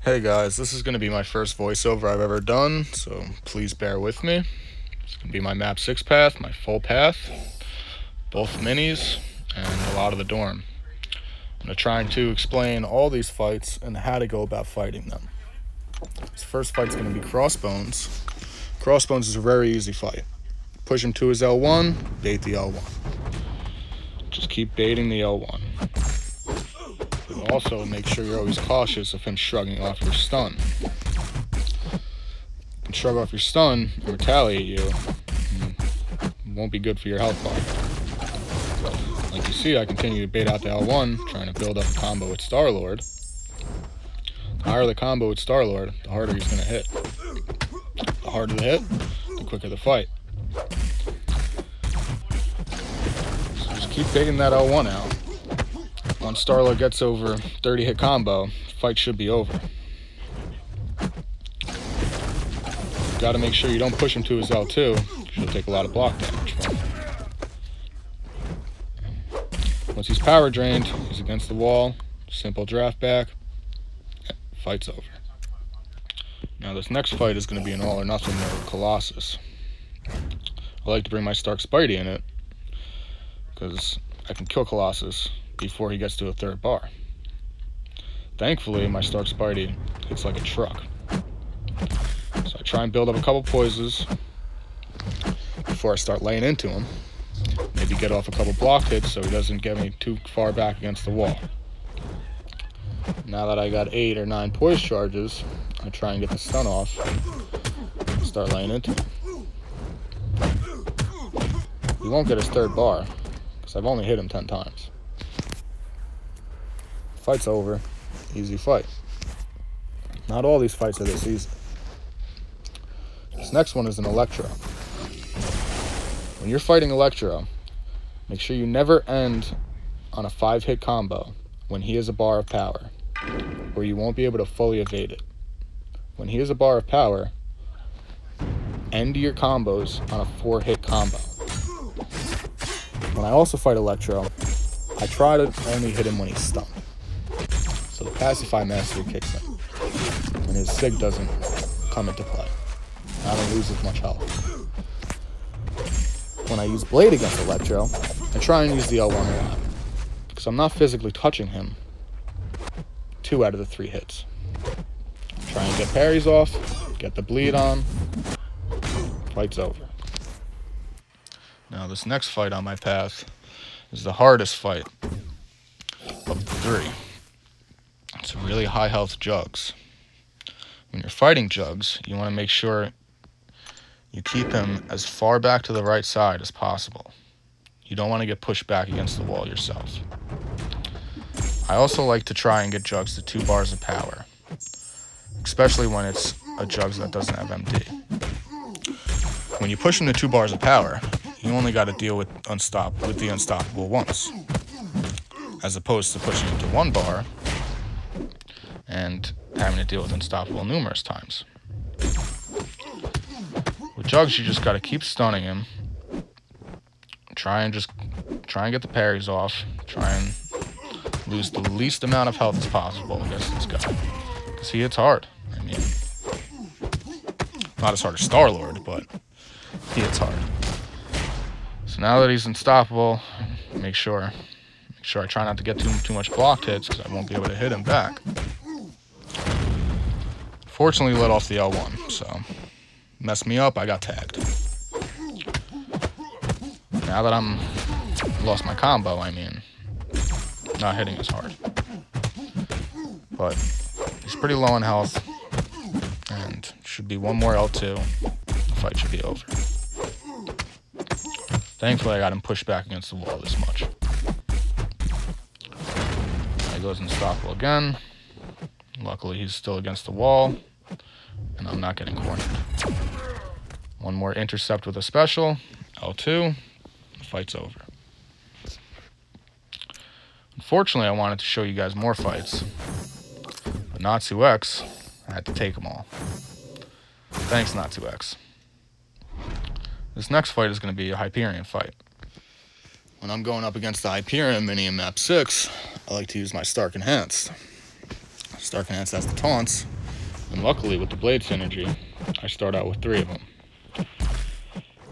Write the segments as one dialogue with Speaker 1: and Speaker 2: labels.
Speaker 1: Hey guys, this is going to be my first voiceover I've ever done, so please bear with me. It's going to be my map 6 path, my full path, both minis, and a lot of the dorm. I'm going to try to explain all these fights and how to go about fighting them. This first fight's going to be Crossbones. Crossbones is a very easy fight. Push him to his L1, bait the L1. Just keep baiting the L1. Also, make sure you're always cautious of him shrugging off your stun. If he can shrug off your stun and retaliate you, it won't be good for your health bar. Like you see, I continue to bait out the L1, trying to build up a combo with Star-Lord. The higher the combo with Star-Lord, the harder he's going to hit. The harder the hit, the quicker the fight. So just keep baiting that L1 out. Once Star-Lord gets over 30 hit combo, the fight should be over. You've got to make sure you don't push him to his L2, because you'll take a lot of block damage from him. Once he's power drained, he's against the wall, simple draft back, fight's over. Now this next fight is going to be an all or nothing with Colossus. I like to bring my Stark Spidey in it, because I can kill Colossus before he gets to a third bar. Thankfully, my Stark Spidey hits like a truck. So I try and build up a couple poises before I start laying into him. Maybe get off a couple block hits so he doesn't get me too far back against the wall. Now that I got 8 or 9 poise charges, I try and get the stun off and start laying into him. He won't get his third bar, because I've only hit him 10 times. Fight's over. Easy fight. Not all these fights are this easy. This next one is an Electro. When you're fighting Electro, make sure you never end on a 5-hit combo when he has a bar of power, or you won't be able to fully evade it. When he has a bar of power, end your combos on a 4-hit combo. When I also fight Electro, I try to only hit him when he's stunned. So the Pacify Mastery kicks in, and his Sig doesn't come into play. I don't lose as much health. When I use Blade against Electro, I try and use the L1 a lot, because I'm not physically touching him 2 out of the 3 hits. Try and get parries off, get the bleed on, fight's over. Now this next fight on my path is the hardest fight of the 3. It's really high health Jugs. When you're fighting Jugs, you want to make sure you keep him as far back to the right side as possible. You don't want to get pushed back against the wall yourself. I also like to try and get Jugs to 2 bars of power, especially when it's a Jugs that doesn't have MD. When you push him to 2 bars of power, you only got to deal with the unstoppable once, as opposed to pushing him to 1 bar and having to deal with unstoppable numerous times. With Jugs, you just got to keep stunning him. Try and get the parries off. Try and lose the least amount of health as possible against this guy, because he hits hard. I mean, not as hard as Star-Lord, but he hits hard. So now that he's unstoppable, make sure I try not to get too much blocked hits, because I won't be able to hit him back. Fortunately, let off the L1, so messed me up, I got tagged. Now that I'm lost my combo, I mean, not hitting as hard. But he's pretty low in health, and should be 1 more L2, the fight should be over. Thankfully, I got him pushed back against the wall this much. Now he goes unstoppable again. Luckily, he's still against the wall, and I'm not getting cornered. 1 more intercept with a special, L2, the fight's over. Unfortunately, I wanted to show you guys more fights, but Natsu-X, I had to take them all. Thanks, Natsu-X. This next fight is going to be a Hyperion fight. When I'm going up against the Hyperion mini in map 6, I like to use my Stark Enhanced. Stark Enhanced has the taunts, And luckily, with the blade synergy, I start out with 3 of them.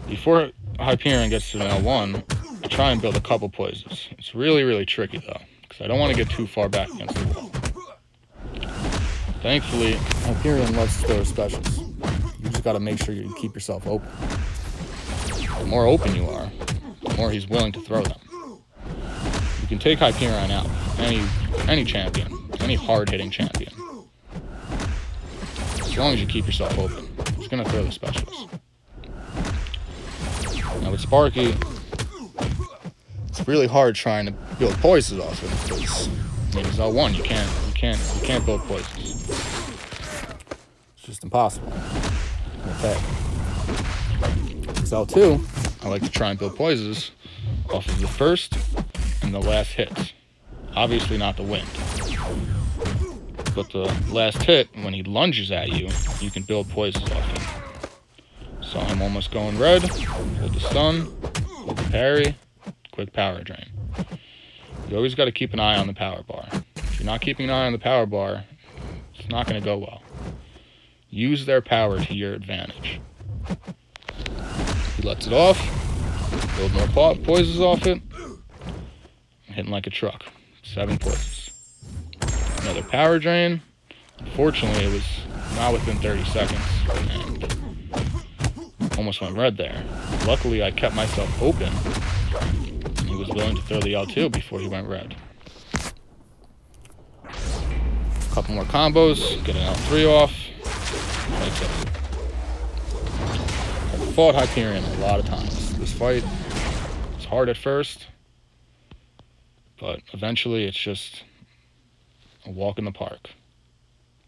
Speaker 1: Before Hyperion gets to an L1, I try and build a couple poises. It's really, really tricky, though, because I don't want to get too far back against the wall. Thankfully, Hyperion loves to throw specials. You just got to make sure you keep yourself open. The more open you are, the more he's willing to throw them. You can take Hyperion out, any champion, any hard-hitting champion. As long as you keep yourself open, he's going to throw the specials. Now with Sparky, it's really hard trying to build poises off him because he's L1. You can't build poises. It's just impossible. Okay. With L2, I like to try and build poises off of the first and the last hits. Obviously not the wind. But the last hit, when he lunges at you, you can build poises off him. Saw him almost going red. Hold the stun. Hold the parry. Quick power drain. You always got to keep an eye on the power bar. If you're not keeping an eye on the power bar, it's not going to go well. Use their power to your advantage. He lets it off. Build more poises off it. Hitting like a truck. 7 poises. Another power drain. Unfortunately, it was not within 30 seconds. And almost went red there. Luckily, I kept myself open. And he was willing to throw the L2 before he went red. A couple more combos. Get an L3 off. That's it. I've fought Hyperion a lot of times. This fight is hard at first. But eventually, it's just a walk in the park.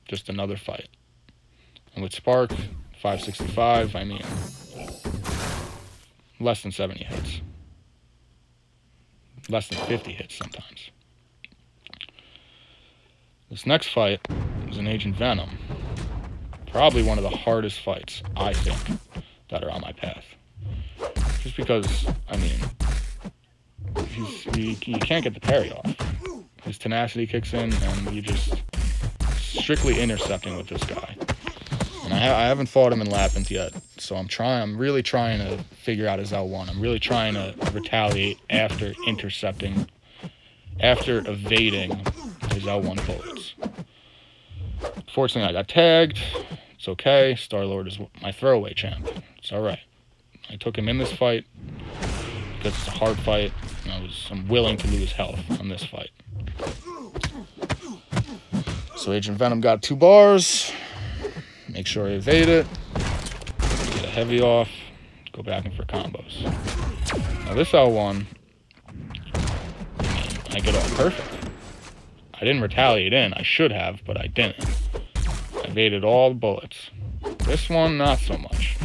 Speaker 1: Just another fight. And with Spark, 565, I mean, less than 70 hits. Less than 50 hits sometimes. This next fight is an Agent Venom. Probably one of the hardest fights, I think, that are on my path. Just because, I mean, you can't get the parry off. His tenacity kicks in, and you just strictly intercepting with this guy. And I haven't fought him in Labyrinth yet, so I'm really trying to figure out his L1. I'm really trying to retaliate after intercepting, after evading his L1 bullets. Fortunately, I got tagged. It's okay. Star-Lord is my throwaway champ. It's alright. I took him in this fight because it's a hard fight, and I'm willing to lose health on this fight. So Agent Venom got 2 bars. Make sure I evade it. Get a heavy off. Go back in for combos. Now this L1, I get off perfect. I didn't retaliate in. I should have, but I didn't. I evaded all the bullets. This one, not so much.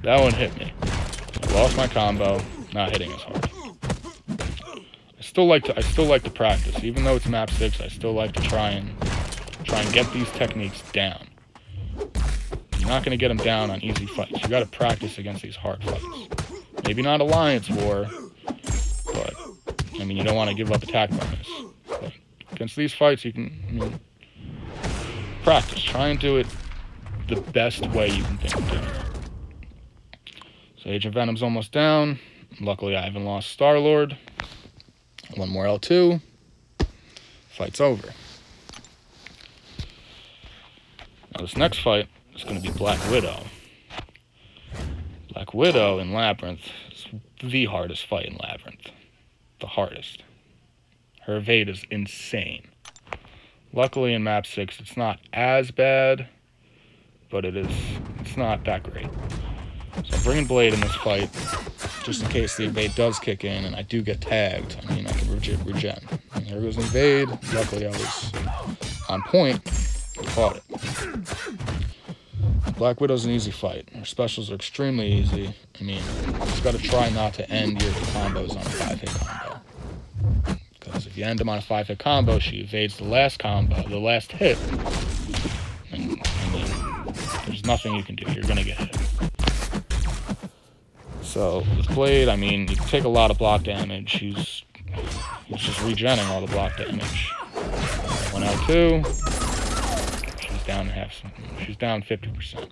Speaker 1: That one hit me. I lost my combo. Not hitting as hard. I still like to practice, even though it's map 6. I still like to try and get these techniques down. You're not going to get them down on easy fights. You got to practice against these hard fights. Maybe not Alliance War, but I mean, you don't want to give up attack bonus. But against these fights, you can practice. Try and do it the best way you can think of doing it. So Agent Venom's almost down. Luckily, I haven't lost Star-Lord. One more L2. Fight's over. Now this next fight is going to be Black Widow. Black Widow in Labyrinth is the hardest fight in Labyrinth. The hardest. Her evade is insane. Luckily in map 6 it's not as bad, but it's not that great. So I'm bringing Blade in this fight, just in case the evade does kick in and I do get tagged. I mean, I can regen. And there goes an evade. Luckily I was on point and caught it. Black Widow's an easy fight. Her specials are extremely easy. I mean, you just gotta try not to end your combos on a 5-hit combo. Because if you end them on a 5-hit combo, she evades the last combo, the last hit. And I mean, there's nothing you can do. You're gonna get hit. So with Blade, I mean, you can take a lot of block damage. He's just regenning all the block damage. 1 L2. She's down she's down 50%.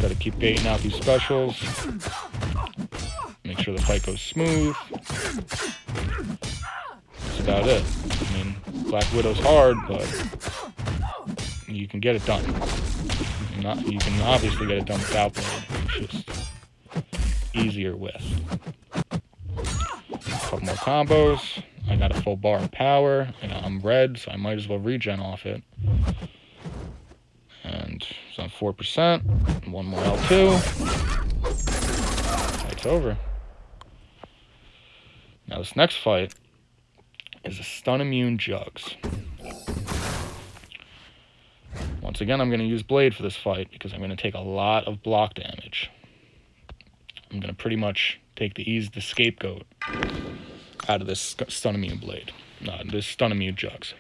Speaker 1: Gotta keep baiting out these specials. Make sure the fight goes smooth. That's about it. I mean, Black Widow's hard, but you can get it done. You can obviously get it done without Blade. It's just easier with. A couple more combos. I got a full bar of power. I'm red, so I might as well regen off it. And it's on 4%. One more L2. Fight's over. Now this next fight is a stun immune Jugs. Once again, I'm going to use Blade for this fight because I'm going to take a lot of block damage. I'm going to pretty much take the scapegoat out of this stun immune Blade. This stun immune Jugs.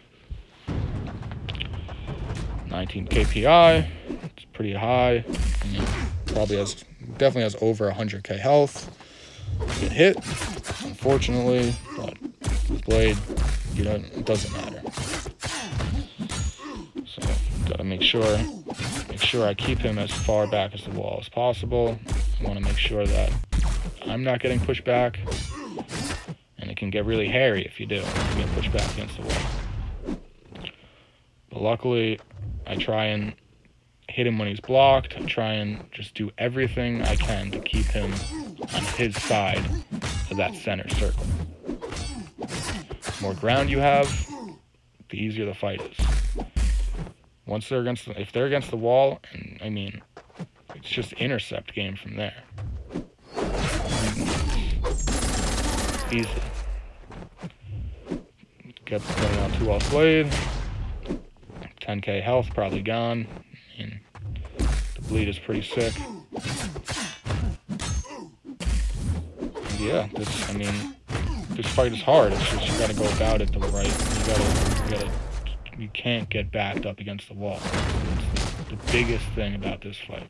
Speaker 1: 19 KPI. It's pretty high. Definitely has over 100k health. Get hit, unfortunately, but with Blade, it doesn't matter. So gotta make sure I keep him as far back as the wall as possible. I want to make sure that I'm not getting pushed back, and it can get really hairy if you do. You get pushed back against the wall. But luckily, I try and hit him when he's blocked. I try and just do everything I can to keep him on his side of that center circle. The more ground you have, the easier the fight is. If they're against the wall, and I mean, it's just intercept game from there. Easy. Get on 2 off Blade. 10k health probably gone. I mean, the bleed is pretty sick. And yeah, this fight is hard. It's just you gotta go about it the right. You can't get backed up against the wall. It's the biggest thing about this fight.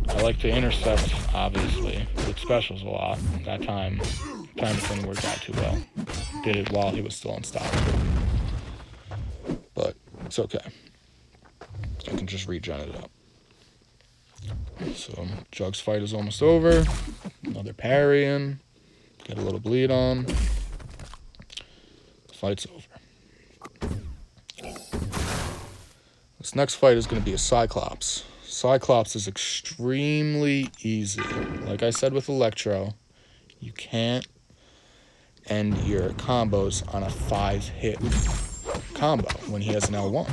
Speaker 1: I like to intercept, obviously, with specials a lot. That time it didn't work out too well. Did it while he was still unstoppable. But it's okay. I can just regen it up. So, Jug's fight is almost over. Another parry in. Get a little bleed on. The fight's over. This next fight is going to be a Cyclops. Cyclops is extremely easy. Like I said with Electro, you can't end your combos on a 5-hit combo when he has an L1.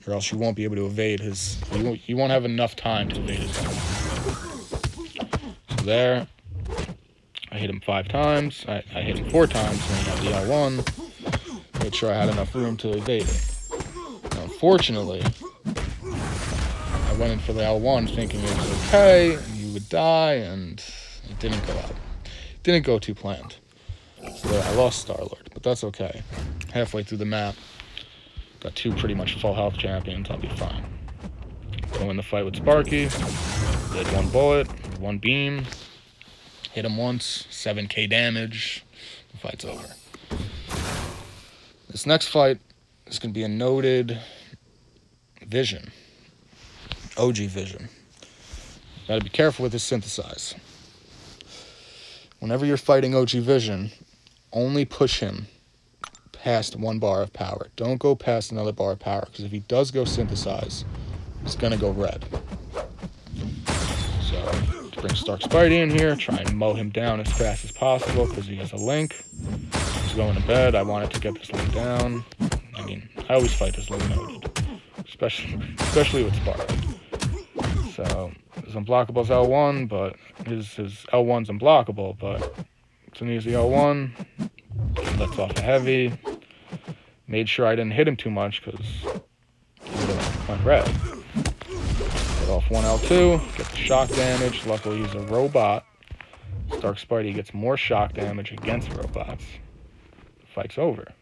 Speaker 1: Or else you won't be able to evade his... You won't have enough time to evade his L1. So there, I hit him 5 times. I hit him 4 times when he had the L1. Made sure I had enough room to evade it. Now, unfortunately, I went in for the L1 thinking it was okay, and you would die, and it didn't go out. It didn't go too planned. So there, I lost Star-Lord, but that's okay. Halfway through the map, got 2 pretty much full health champions, I'll be fine. Go in the fight with Sparky, did 1 bullet, 1 beam, hit him once, 7k damage, the fight's over. This next fight is going to be a noted Vision. OG Vision. Gotta be careful with his synthesize. Whenever you're fighting OG Vision, only push him past 1 bar of power. Don't go past another bar of power, because if he does go synthesize, he's gonna go red. So, to bring Stark Spidey in here, try and mow him down as fast as possible, because he has a link. He's going to bed, I wanted to get this link down. I mean, I always fight this link noted. Especially with Spark. So, his unblockable's L1, but his L1's unblockable, but it's an easy L1. Lets off a heavy. Made sure I didn't hit him too much, because he would have went red. Get off 1 L2, get the shock damage. Luckily, he's a robot. Stark Spidey gets more shock damage against robots. The fight's over.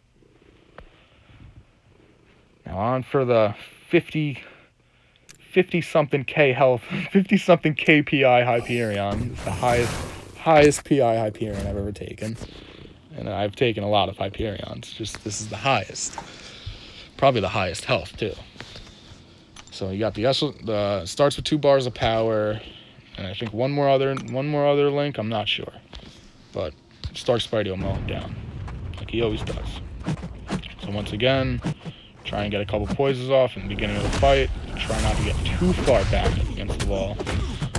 Speaker 1: Now on for the 50-something K health, 50-something KPI Hyperion. It's the highest PI Hyperion I've ever taken. And I've taken a lot of Hyperions. Just, this is the highest. Probably the highest health too. So you got the starts with 2 bars of power, and I think one more other link. I'm not sure, but Stark Spidey will mow him down like he always does. So once again, try and get a couple poisons off in the beginning of the fight. Try not to get too far back against the wall.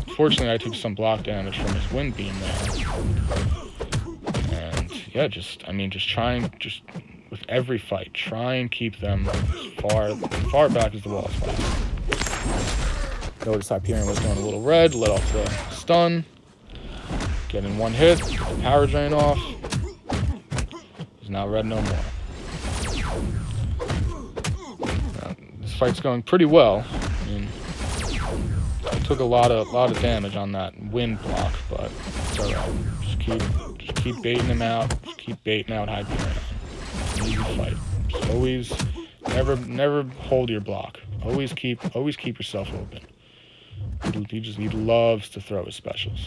Speaker 1: Unfortunately, I took some block damage from his wind beam there. And yeah, just with every fight, try and keep them as far back as the wall as possible. Notice Hyperion was going a little red, let off the stun. Getting 1 hit, get the power drain off. He's not red no more. This fight's going pretty well. I mean, I took a lot of damage on that wind block, but it's alright. Just keep baiting him out. Just keep baiting out Hyperion. Easy fight. Just always, never hold your block. Always keep yourself open. He loves to throw his specials.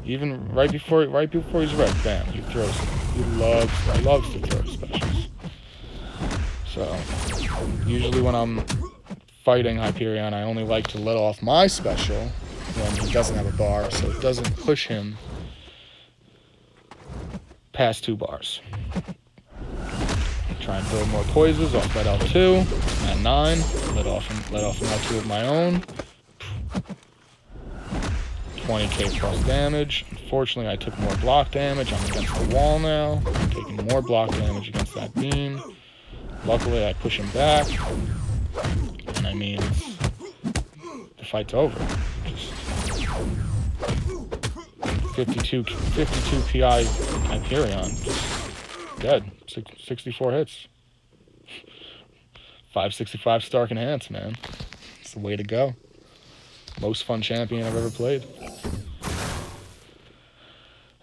Speaker 1: Even right before he's red, bam, he throws. He loves to throw his specials. So usually when I'm fighting Hyperion, I only like to let off my special when he doesn't have a bar, so it doesn't push him past 2 bars. Try and build more poisons off that L2 at 9. Let off an L2 of my own. 20k plus damage. Unfortunately, I took more block damage. I'm against the wall now. I'm taking more block damage against that beam. Luckily, I push him back. And I mean, the fight's over. Just 52 PI Hyperion. Just dead. 64 hits. 565 Stark Enhance, man. It's the way to go. Most fun champion I've ever played.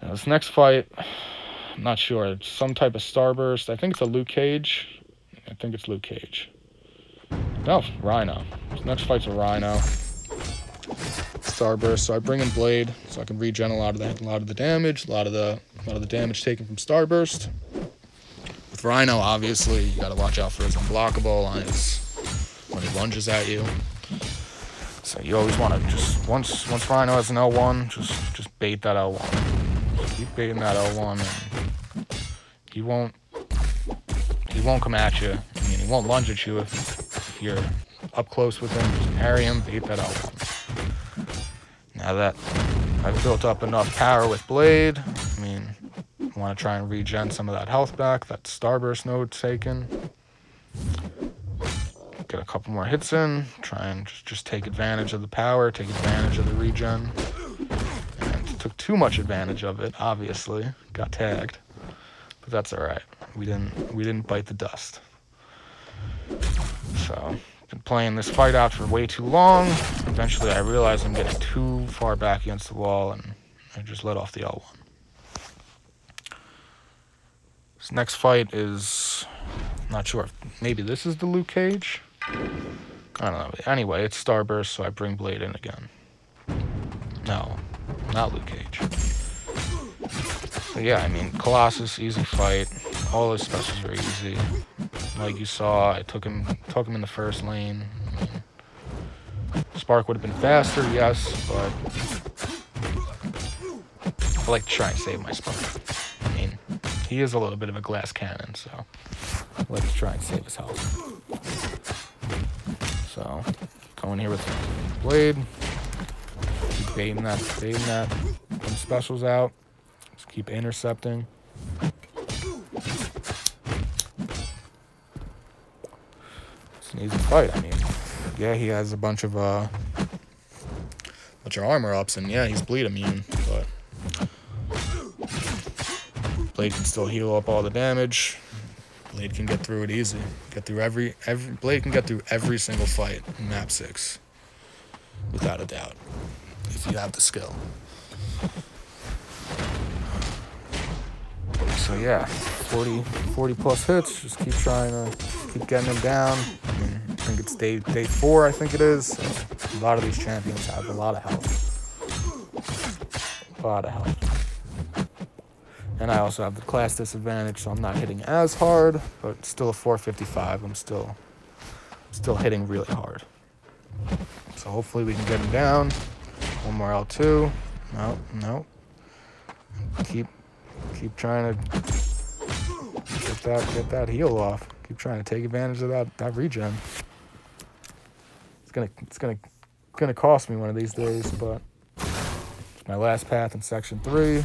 Speaker 1: Now this next fight, I'm not sure. It's some type of starburst. I think it's a Luke Cage. I think it's Luke Cage. No, Rhino. This next fight's a Rhino. Starburst. So I bring in Blade so I can regen a lot of the damage, a lot of the damage taken from Starburst. With Rhino, obviously, you gotta watch out for his unblockable when he lunges at you. So you always want to just once Rhino has an L1, just bait that L1. Just keep baiting that L1, and he won't come at you. I mean, he won't lunge at you if you're up close with him. Just parry him, bait that L1. Now that I've built up enough power with Blade, I mean, I want to try and regen some of that health back. That Starburst node taken. Get a couple more hits in, try and just take advantage of the power, take advantage of the regen. And took too much advantage of it, obviously. Got tagged. But that's alright. We didn't bite the dust. So, been playing this fight out for way too long. Eventually I realized I'm getting too far back against the wall, and I just let off the L1. This next fight is, I'm not sure, maybe this is the Luke Cage? I don't know. Anyway, it's Starburst, so I bring Blade in again. No, not Luke Cage. So yeah, I mean, Colossus, easy fight. All his specials are easy. Like you saw, I took him in the first lane. I mean, Spark would have been faster, yes, but I like to try and save my Spark. I mean, he is a little bit of a glass cannon, so I like to try and save his health. So, going here with Blade. Keep baiting that, them specials out. Just keep intercepting. It's an easy fight. I mean, yeah, he has a bunch of armor ups, and yeah, he's bleed immune, but Blade can still heal up all the damage. Blade can get through it easy. Blade can get through every single fight in map 6. Without a doubt. If you have the skill. So yeah, 40 plus hits. Just keep trying to keep getting him down. I think it's day 4, I think it is. So a lot of these champions have a lot of health. A lot of health. And I also have the class disadvantage, so I'm not hitting as hard, but still a 455. I'm still hitting really hard. So hopefully we can get him down. One more L2. No. Keep trying to get that heal off. Keep trying to take advantage of that regen. It's gonna cost me one of these days, but it's my last path in section 3.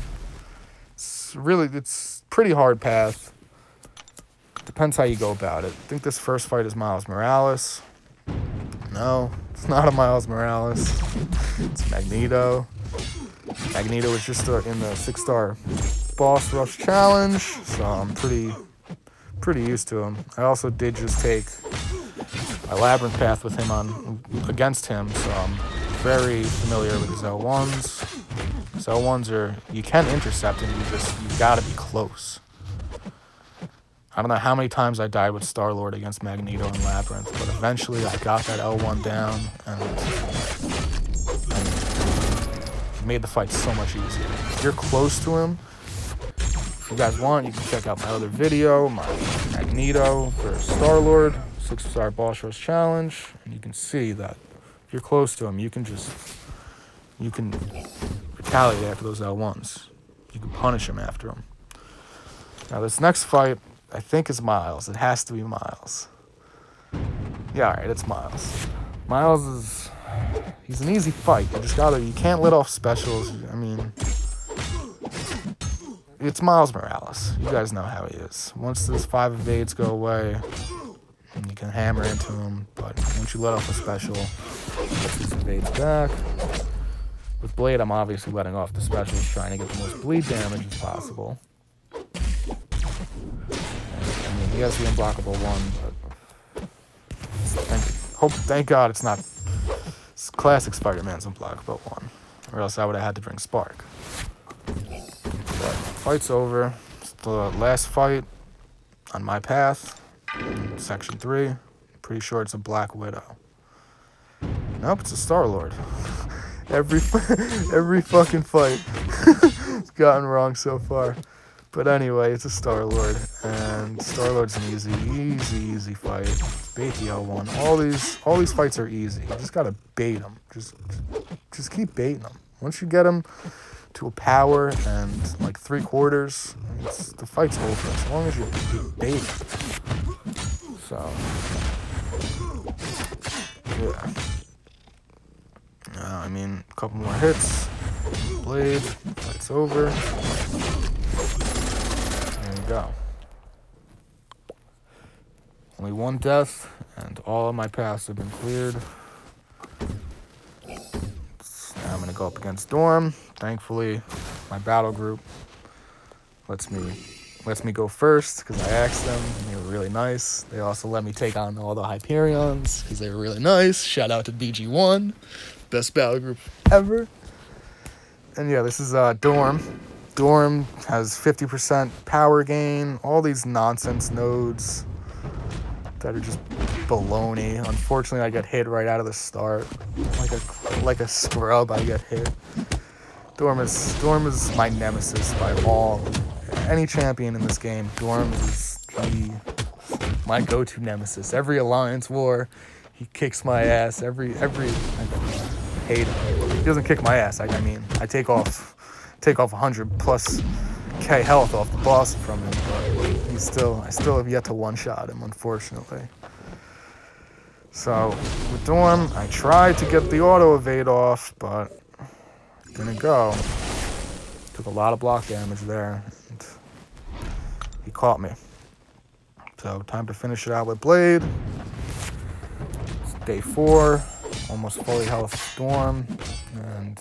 Speaker 1: It's pretty hard path. Depends how you go about it. I think this first fight is Miles Morales. No, it's not a Miles Morales. It's Magneto. Magneto was just in the 6-star boss rush challenge, so I'm pretty used to him. I also did just take my labyrinth path with him against him, so I'm very familiar with his L1s. His L1s are, you can intercept him, you gotta be close. I don't know how many times I died with Star-Lord against Magneto and Labyrinth, but eventually I got that L1 down, and it made the fight so much easier. If you're close to him, if you guys want, you can check out my other video, my Magneto versus Star-Lord 6-star boss rush challenge, and you can see that if you're close to him, you can retaliate after those L1s. You can punish him after them. Now this next fight, I think it's Miles. It has to be Miles. Yeah, all right, it's Miles. Miles he's an easy fight. You can't let off specials. I mean, it's Miles Morales. You guys know how he is. Once those 5 evades go away, you can hammer into him, but once you let off a special, get these evades back. With Blade, I'm obviously letting off the specials, trying to get the most bleed damage as possible. He has the unblockable one, but thank God it's not classic Spider-Man's unblockable one, or else I would have had to bring Spark. But fight's over. It's the last fight on my path, in section 3. Pretty sure it's a Black Widow. Nope, it's a Star-Lord. Every fucking fight it's gotten wrong so far. But anyway, it's a Star-Lord, and Star-Lord's an easy fight. Bait the L1. All these fights are easy. You just gotta bait them. Just keep baiting them. Once you get them to a power and like 3/4, the fight's over. As long as you bait them. So, yeah. I mean, a couple more hits. Blade. Fight's over. Go. Only 1 death, and all of my paths have been cleared. Now I'm gonna go up against Dorm. Thankfully, my battle group lets me go first because I asked them, and they were really nice. They also let me take on all the Hyperions because they were really nice. Shout out to BG1, best battle group ever. And yeah, this is Dorm. Dorm has 50% power gain, all these nonsense nodes that are just baloney. Unfortunately, I get hit right out of the start. Like a scrub, I get hit. Dorm is my nemesis by any champion in this game. Dorm is my go-to nemesis. Every Alliance war, he kicks my ass. I hate him. He doesn't kick my ass. I mean, I take off 100+ K health off the boss from him, but I still have yet to one-shot him, unfortunately. So with Dorm, I tried to get the auto evade off, but didn't go. Took a lot of block damage there, and he caught me. So time to finish it out with Blade. It's day 4, almost fully health Dorm, and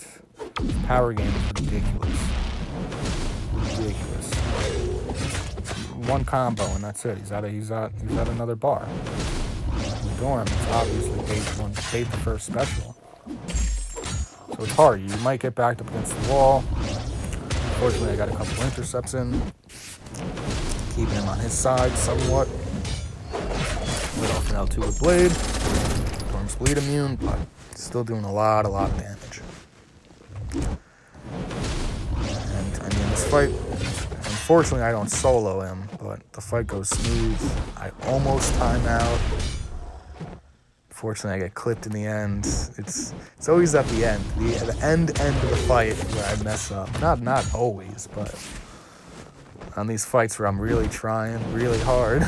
Speaker 1: power gain is ridiculous. One combo and that's it. He's at another bar. With Dorm, it's obviously bait the first special. So it's hard. You might get backed up against the wall. Fortunately, I got a couple intercepts in, keeping him on his side somewhat. Lit off an L2 with Blade. Dorm's bleed immune, but still doing a lot of damage. And I mean, this fight, Unfortunately, I don't solo him, but the fight goes smooth. I almost time out. Fortunately, I get clipped in the end. It's always at the end. The end of the fight where I mess up. Not always, but on these fights where I'm really trying really hard.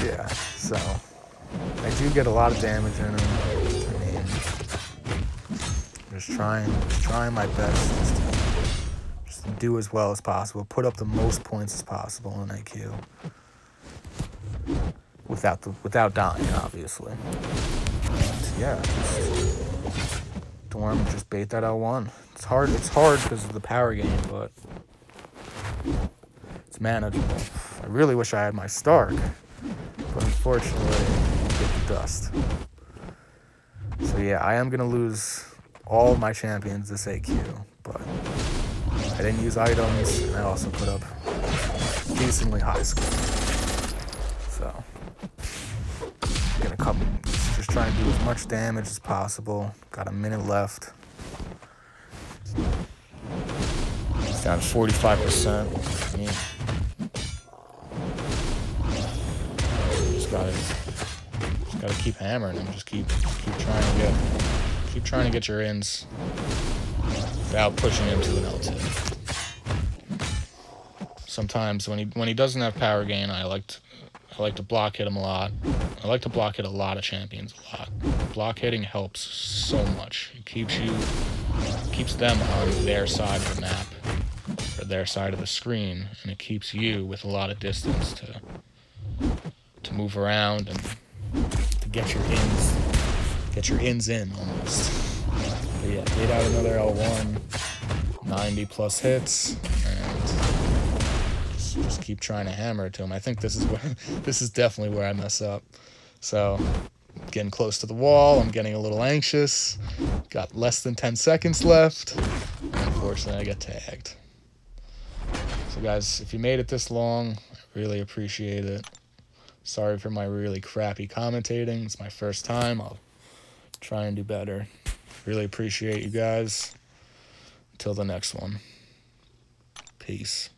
Speaker 1: Yeah, so I do get a lot of damage in him. I mean, just trying my best just to do as well as possible, put up the most points as possible in AQ. Without dying, obviously. And yeah, Dorm just bait that L1. It's hard because of the power gain, but it's manageable. I really wish I had my Stark, but unfortunately, I get the dust. So yeah, I am gonna lose all of my champions this AQ, but I didn't use items, and I also put up decently high score. So gonna come, just try and do as much damage as possible. Got a minute left. It's down to 45%. I mean, just gotta keep hammering him. Just keep trying to get your ins without pushing him to an L2. Sometimes when he doesn't have power gain, I like to block hit him a lot. I like to block hit a lot of champions a lot. Block hitting helps so much. It keeps them on their side of the map, or their side of the screen, and it keeps you with a lot of distance to move around and to get your ins in almost. But yeah, beat out another L1, 90 plus hits, and just keep trying to hammer it to him. I think this is definitely where I mess up. So, getting close to the wall, I'm getting a little anxious. Got less than 10 seconds left. Unfortunately, I get tagged. So guys, if you made it this long, I really appreciate it. Sorry for my really crappy commentating. It's my first time. I'll try and do better. Really appreciate you guys. Until the next one. Peace.